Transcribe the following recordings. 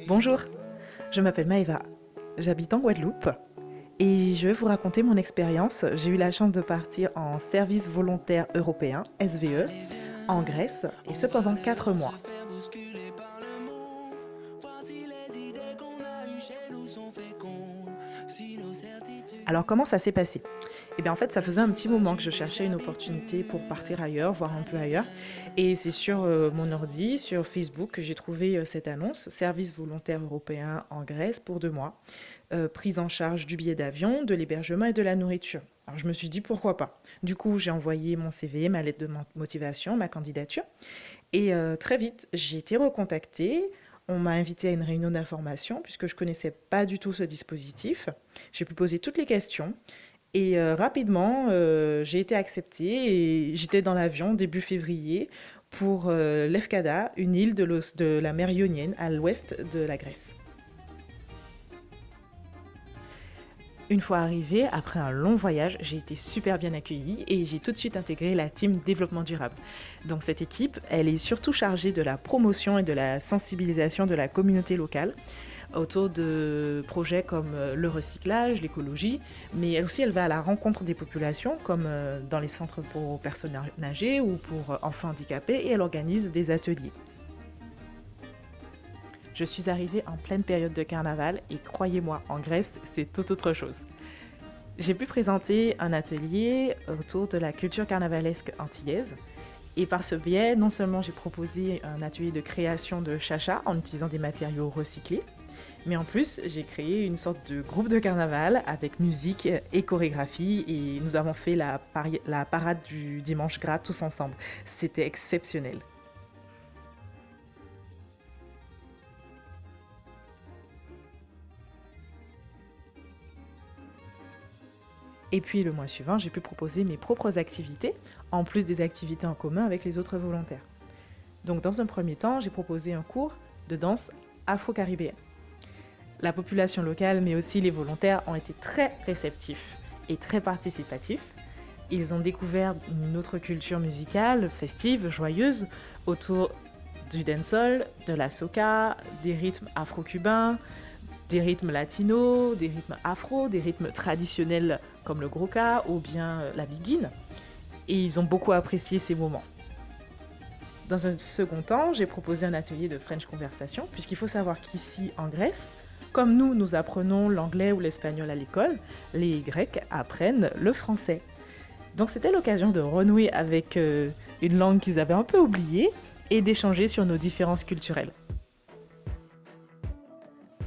Bonjour, je m'appelle Maëva, j'habite en Guadeloupe et je vais vous raconter mon expérience. J'ai eu la chance de partir en service volontaire européen, SVE, en Grèce, et ce pendant 4 mois. Alors comment ça s'est passé? Eh bien en fait ça faisait un petit moment que je cherchais une opportunité pour partir ailleurs, voir un peu ailleurs. Et c'est sur mon ordi, sur Facebook, que j'ai trouvé cette annonce, service volontaire européen en Grèce pour 2 mois, prise en charge du billet d'avion, de l'hébergement et de la nourriture. Alors je me suis dit pourquoi pas. Du coup j'ai envoyé mon CV, ma lettre de motivation, ma candidature. Et très vite j'ai été recontactée. On m'a invité à une réunion d'information puisque je connaissais pas du tout ce dispositif. J'ai pu poser toutes les questions. Et rapidement, j'ai été acceptée et j'étais dans l'avion début février pour Lefkada, une île de la mer Ionienne à l'ouest de la Grèce. Une fois arrivée, après un long voyage, j'ai été super bien accueillie et j'ai tout de suite intégré la team développement durable. Donc cette équipe, elle est surtout chargée de la promotion et de la sensibilisation de la communauté locale autour de projets comme le recyclage, l'écologie, mais aussi elle va à la rencontre des populations comme dans les centres pour personnes âgées ou pour enfants handicapés et elle organise des ateliers. Je suis arrivée en pleine période de carnaval et croyez-moi, en Grèce, c'est tout autre chose. J'ai pu présenter un atelier autour de la culture carnavalesque antillaise. Et par ce biais, non seulement j'ai proposé un atelier de création de chacha en utilisant des matériaux recyclés, mais en plus, j'ai créé une sorte de groupe de carnaval avec musique et chorégraphie et nous avons fait la parade du dimanche gras tous ensemble. C'était exceptionnel. Et puis le mois suivant, j'ai pu proposer mes propres activités, en plus des activités en commun avec les autres volontaires. Donc dans un premier temps, j'ai proposé un cours de danse afro-caribéenne. La population locale, mais aussi les volontaires, ont été très réceptifs et très participatifs. Ils ont découvert une autre culture musicale, festive, joyeuse, autour du dancehall, de la soca, des rythmes afro-cubains, des rythmes latinos, des rythmes afro, des rythmes traditionnels comme le groka ou bien la biguine. Et ils ont beaucoup apprécié ces moments. Dans un second temps, j'ai proposé un atelier de French conversation, puisqu'il faut savoir qu'ici, en Grèce, comme nous apprenons l'anglais ou l'espagnol à l'école, les Grecs apprennent le français. Donc c'était l'occasion de renouer avec une langue qu'ils avaient un peu oubliée et d'échanger sur nos différences culturelles.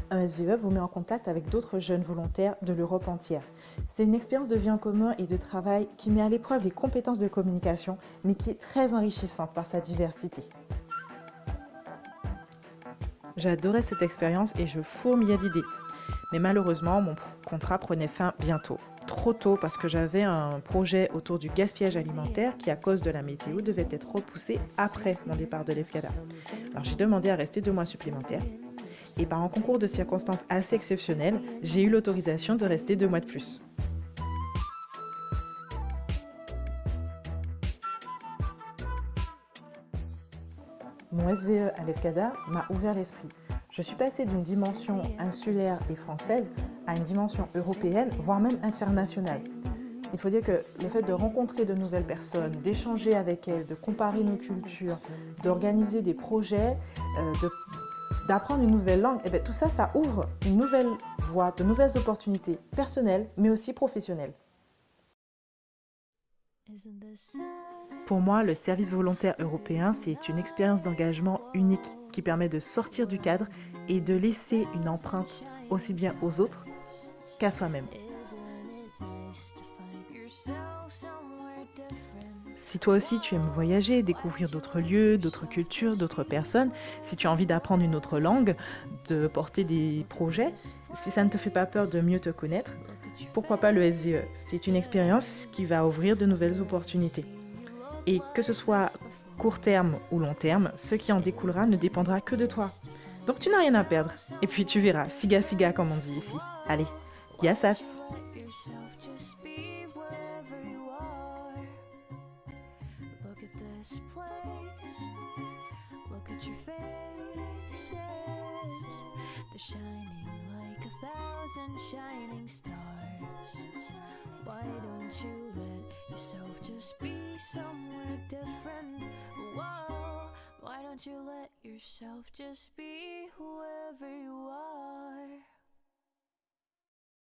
Un SVE vous met en contact avec d'autres jeunes volontaires de l'Europe entière. C'est une expérience de vie en commun et de travail qui met à l'épreuve les compétences de communication, mais qui est très enrichissante par sa diversité. J'adorais cette expérience et je fourmillais d'idées. Mais malheureusement, mon contrat prenait fin bientôt. Trop tôt parce que j'avais un projet autour du gaspillage alimentaire qui, à cause de la météo, devait être repoussé après mon départ de l'EFCADA. Alors j'ai demandé à rester 2 mois supplémentaires. Et par un concours de circonstances assez exceptionnel, j'ai eu l'autorisation de rester 2 mois de plus. Mon SVE à l'EFCADA m'a ouvert l'esprit. Je suis passée d'une dimension insulaire et française à une dimension européenne, voire même internationale. Il faut dire que le fait de rencontrer de nouvelles personnes, d'échanger avec elles, de comparer nos cultures, d'organiser des projets, d'apprendre une nouvelle langue, et bien, tout ça, ça ouvre une nouvelle voie, de nouvelles opportunités personnelles, mais aussi professionnelles. Pour moi, le service volontaire européen, c'est une expérience d'engagement unique qui permet de sortir du cadre et de laisser une empreinte aussi bien aux autres qu'à soi-même. Si toi aussi tu aimes voyager, découvrir d'autres lieux, d'autres cultures, d'autres personnes, si tu as envie d'apprendre une autre langue, de porter des projets, si ça ne te fait pas peur de mieux te connaître, pourquoi pas le SVE? C'est une expérience qui va ouvrir de nouvelles opportunités. Et que ce soit court terme ou long terme, ce qui en découlera ne dépendra que de toi. Donc tu n'as rien à perdre. Et puis tu verras, siga siga comme on dit ici. Allez, yassas! look at your faces. They're shining like 1,000 shining stars. Why don't you let yourself just be somewhere different? Whoa, why don't you let yourself just be whoever you are?